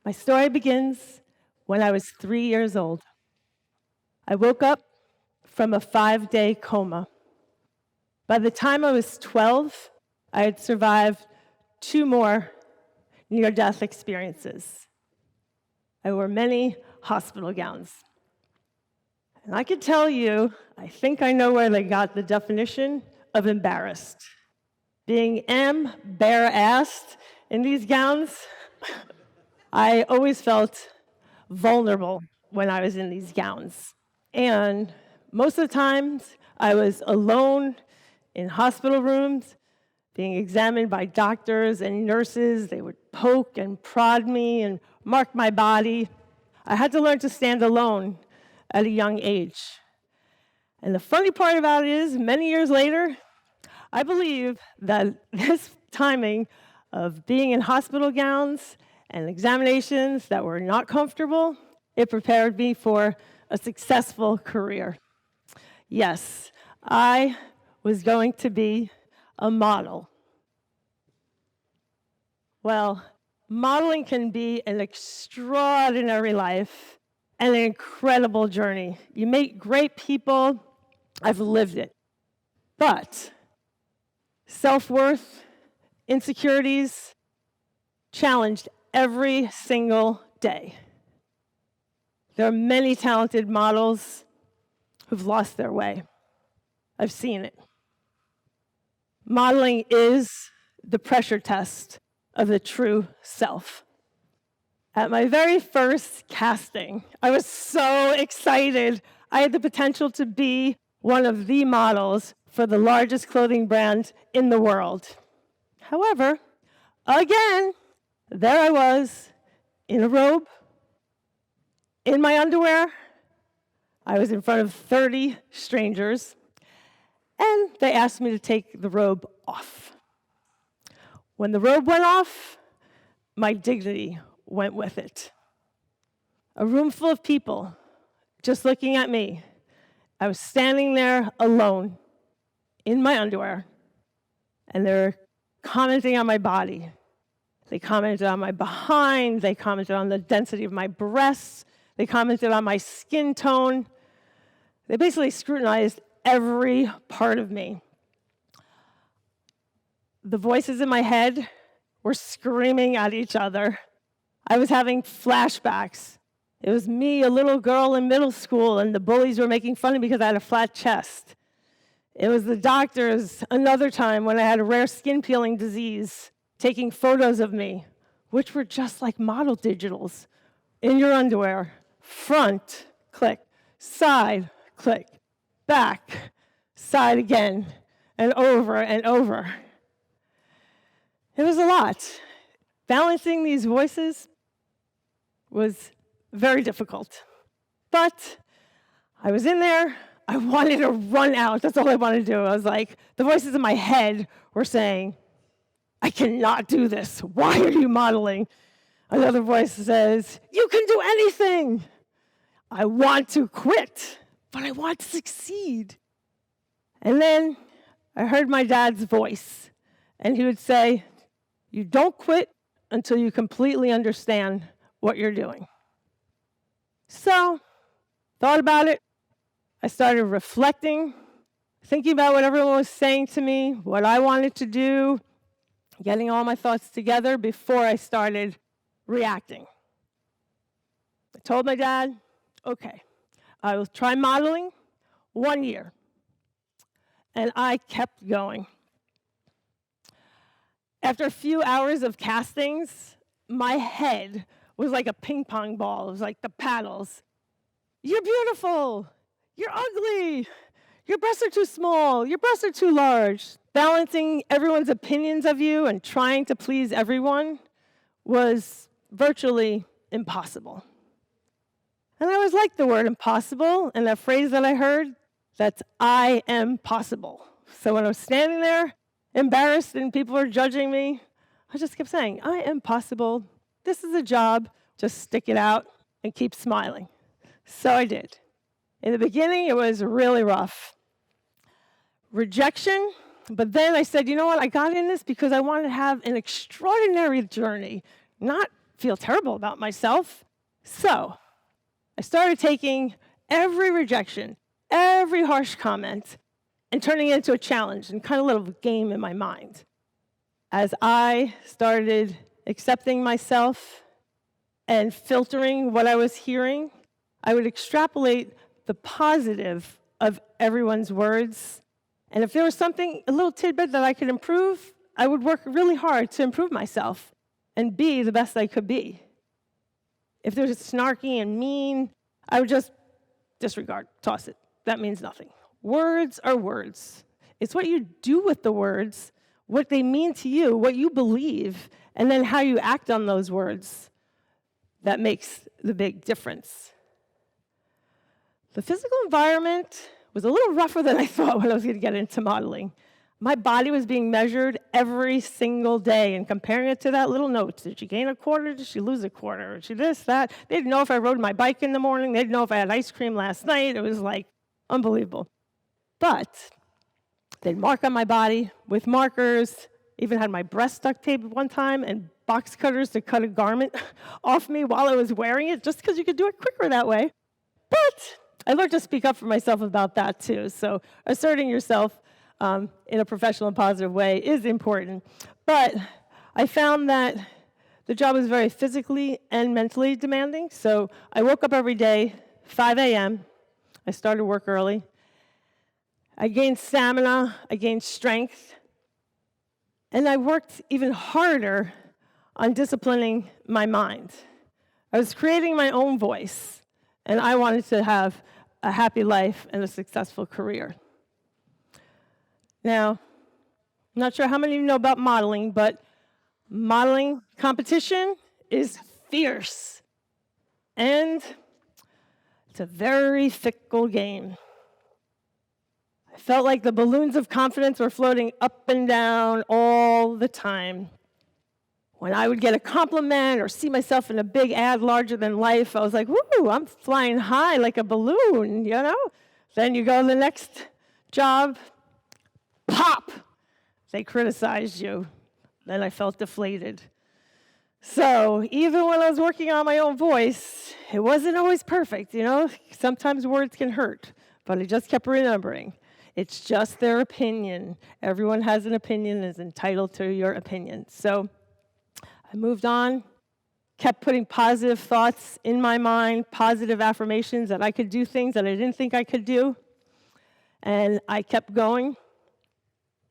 My story begins when I was 3 years old. I woke up from a 5-day coma. By the time I was 12, I had survived 2 more near-death experiences. I wore many hospital gowns. And I can tell you, I think I know where they got the definition of embarrassed. Being bare-assed in these gowns, I always felt vulnerable when I was in these gowns. And most of the times, I was alone in hospital rooms, being examined by doctors and nurses. They would poke and prod me and mark my body. I had to learn to stand alone at a young age. And the funny part about it is, many years later, I believe that this timing of being in hospital gowns and examinations that were not comfortable, it prepared me for a successful career. Yes, I was going to be a model. Well, modeling can be an extraordinary life and an incredible journey. You meet great people. I've lived it. But self-worth, insecurities, challenged every single day. There are many talented models who've lost their way. I've seen it. Modeling is the pressure test of the true self. At my very first casting, I was so excited. I had the potential to be one of the models for the largest clothing brand in the world. However, again, there I was in a robe, in my underwear. I was in front of 30 strangers, and they asked me to take the robe off. When the robe went off, my dignity went with it. A room full of people just looking at me. I was standing there alone in my underwear, and they're commenting on my body. They commented on my behind. They commented on the density of my breasts. They commented on my skin tone. They basically scrutinized every part of me. The voices in my head were screaming at each other. I was having flashbacks. It was me, a little girl in middle school, and the bullies were making fun of me because I had a flat chest. It was the doctors another time when I had a rare skin peeling disease, taking photos of me, which were just like model digitals. In your underwear, front, click, side, click, back, side again, and over and over. It was a lot. Balancing these voices was very difficult. But I was in there. I wanted to run out. That's all I wanted to do. I was like, the voices in my head were saying, I cannot do this. Why are you modeling? Another voice says, you can do anything. I want to quit, but I want to succeed. And then I heard my dad's voice, and he would say, you don't quit until you completely understand what you're doing. So, thought about it. I started reflecting, thinking about what everyone was saying to me, what I wanted to do, getting all my thoughts together before I started reacting. I told my dad, okay, I will try modeling 1 year. And I kept going. After a few hours of castings, my head was like a ping pong ball. It was like the paddles. You're beautiful. You're ugly. Your breasts are too small. Your breasts are too large. Balancing everyone's opinions of you and trying to please everyone was virtually impossible. And I always liked the word impossible, and that phrase that I heard, that's I am possible. So when I was standing there, embarrassed and people were judging me, I just kept saying, I am possible. This is a job. Just stick it out and keep smiling. So I did. In the beginning, it was really rough. Rejection, but then I said, you know what? I got in this because I wanted to have an extraordinary journey, not feel terrible about myself. So I started taking every rejection, every harsh comment, and turning it into a challenge and kind of a little game in my mind. As I started accepting myself and filtering what I was hearing, I would extrapolate the positive of everyone's words. And if there was something, a little tidbit that I could improve, I would work really hard to improve myself and be the best I could be. If there's snarky and mean, I would just disregard, toss it. That means nothing. Words are words. It's what you do with the words, what they mean to you, what you believe, and then how you act on those words that makes the big difference. The physical environment was a little rougher than I thought when I was going to get into modeling. My body was being measured every single day and comparing it to that little note. Did she gain a quarter? Did she lose a quarter? Did she this, that? They'd know if I rode my bike in the morning. They'd know if I had ice cream last night. It was like unbelievable. But they'd mark on my body with markers, even had my breast duct taped one time, and box cutters to cut a garment off me while I was wearing it, just because you could do it quicker that way. But I learned to speak up for myself about that, too. So asserting yourself in a professional and positive way is important. But I found that the job was very physically and mentally demanding. So I woke up every day, 5 a.m. I started work early. I gained stamina, I gained strength, and I worked even harder on disciplining my mind. I was creating my own voice, and I wanted to have a happy life and a successful career. Now, I'm not sure how many of you know about modeling, but modeling competition is fierce, and it's a very fickle game. I felt like the balloons of confidence were floating up and down all the time. When I would get a compliment or see myself in a big ad larger than life, I was like, woo, I'm flying high like a balloon, you know? Then you go to the next job, pop! They criticized you. Then I felt deflated. So even when I was working on my own voice, it wasn't always perfect, you know? Sometimes words can hurt, but I just kept remembering. It's just their opinion. Everyone has an opinion and is entitled to your opinion. So I moved on, kept putting positive thoughts in my mind, positive affirmations that I could do things that I didn't think I could do. And I kept going.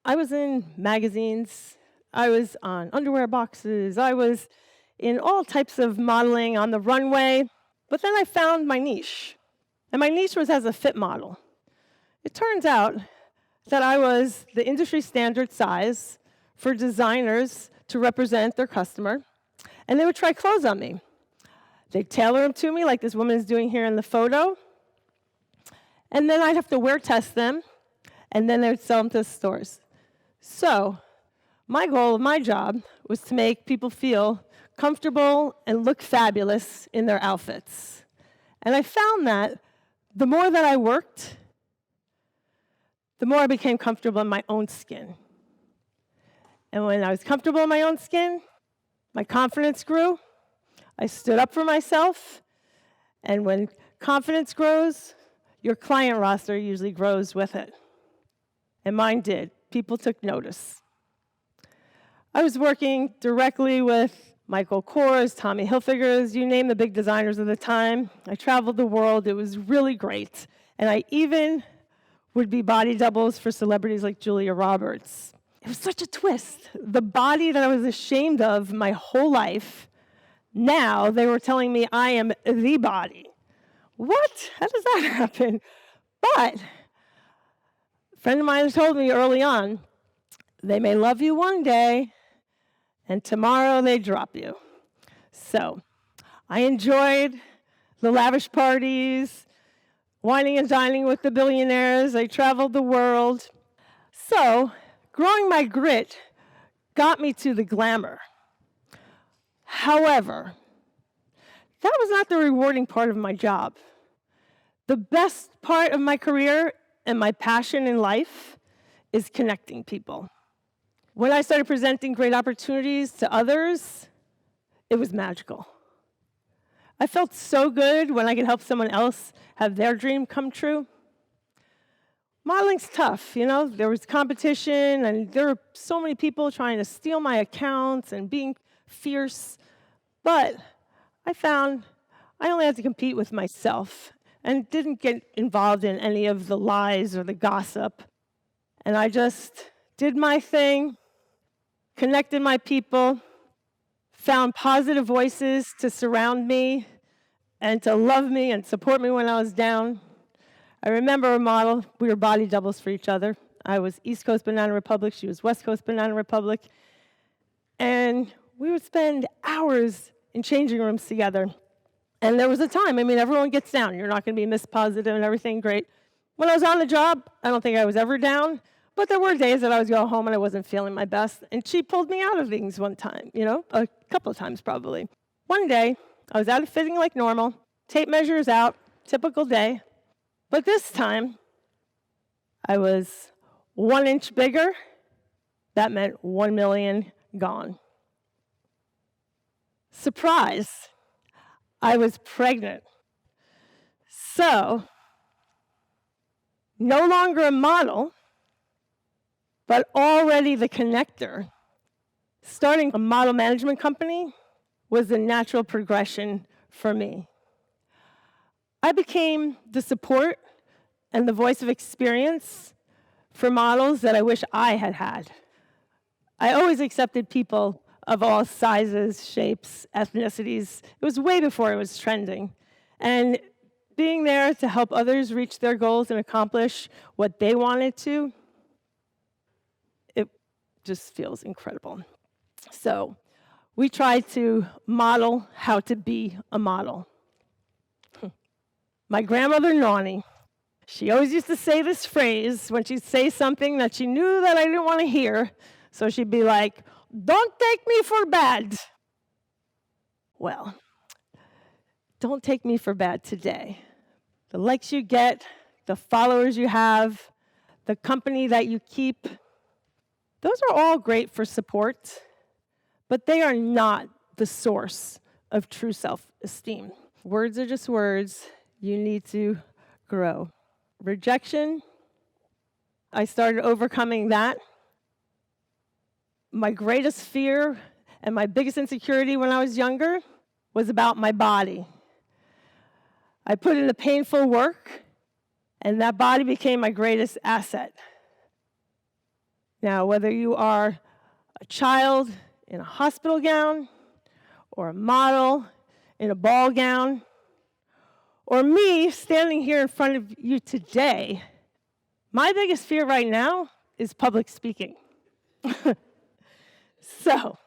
I was in magazines. I was on underwear boxes. I was in all types of modeling on the runway. But then I found my niche. And my niche was as a fit model. It turns out that I was the industry standard size for designers to represent their customer, and they would try clothes on me. They'd tailor them to me, like this woman is doing here in the photo, and then I'd have to wear test them, and then they'd sell them to stores. So my goal of my job was to make people feel comfortable and look fabulous in their outfits. And I found that the more that I worked, the more I became comfortable in my own skin. And when I was comfortable in my own skin, my confidence grew. I stood up for myself. And when confidence grows, your client roster usually grows with it. And mine did. People took notice. I was working directly with Michael Kors, Tommy Hilfigers, you name the big designers of the time. I traveled the world. It was really great. And I even would be body doubles for celebrities like Julia Roberts. It was such a twist. The body that I was ashamed of my whole life, now they were telling me I am the body. What? How does that happen? But a friend of mine told me early on, they may love you one day, and tomorrow they drop you. So I enjoyed the lavish parties, wining and dining with the billionaires. I traveled the world. So growing my grit got me to the glamour. However, that was not the rewarding part of my job. The best part of my career and my passion in life is connecting people. When I started presenting great opportunities to others, it was magical. I felt so good when I could help someone else have their dream come true. Modeling's tough, you know? There was competition, and there were so many people trying to steal my accounts and being fierce. But I found I only had to compete with myself and didn't get involved in any of the lies or the gossip. And I just did my thing, connected my people, found positive voices to surround me and to love me and support me when I was down. I remember a model. We were body doubles for each other. I was East Coast Banana Republic. She was West Coast Banana Republic. And we would spend hours in changing rooms together. And there was a time, everyone gets down. You're not going to be Miss Positive and everything great. When I was on the job, I don't think I was ever down. But there were days that I was going home and I wasn't feeling my best. And she pulled me out of things one time, a couple of times probably. One day, I was out of fitting like normal. Tape measures out, typical day. But this time, I was 1 inch bigger. That meant 1 million gone. Surprise, I was pregnant. So, no longer a model, but already the connector. Starting a model management company was a natural progression for me. I became the support and the voice of experience for models that I wish I had had. I always accepted people of all sizes, shapes, ethnicities. It was way before it was trending. And being there to help others reach their goals and accomplish what they wanted to, it just feels incredible. So we try to model how to be a model. My grandmother, Nani, she always used to say this phrase when she'd say something that she knew that I didn't want to hear. So she'd be like, "Don't take me for bad." Well, don't take me for bad today. The likes you get, the followers you have, the company that you keep, those are all great for support, but they are not the source of true self-esteem. Words are just words. You need to grow. Rejection, I started overcoming that. My greatest fear and my biggest insecurity when I was younger was about my body. I put in the painful work, and that body became my greatest asset. Now, whether you are a child in a hospital gown, or a model in a ball gown, or me standing here in front of you today, my biggest fear right now is public speaking. So,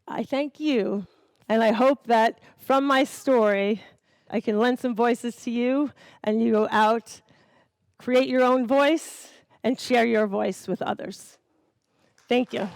I thank you, and I hope that from my story, I can lend some voices to you, and you go out, create your own voice, and share your voice with others. Thank you.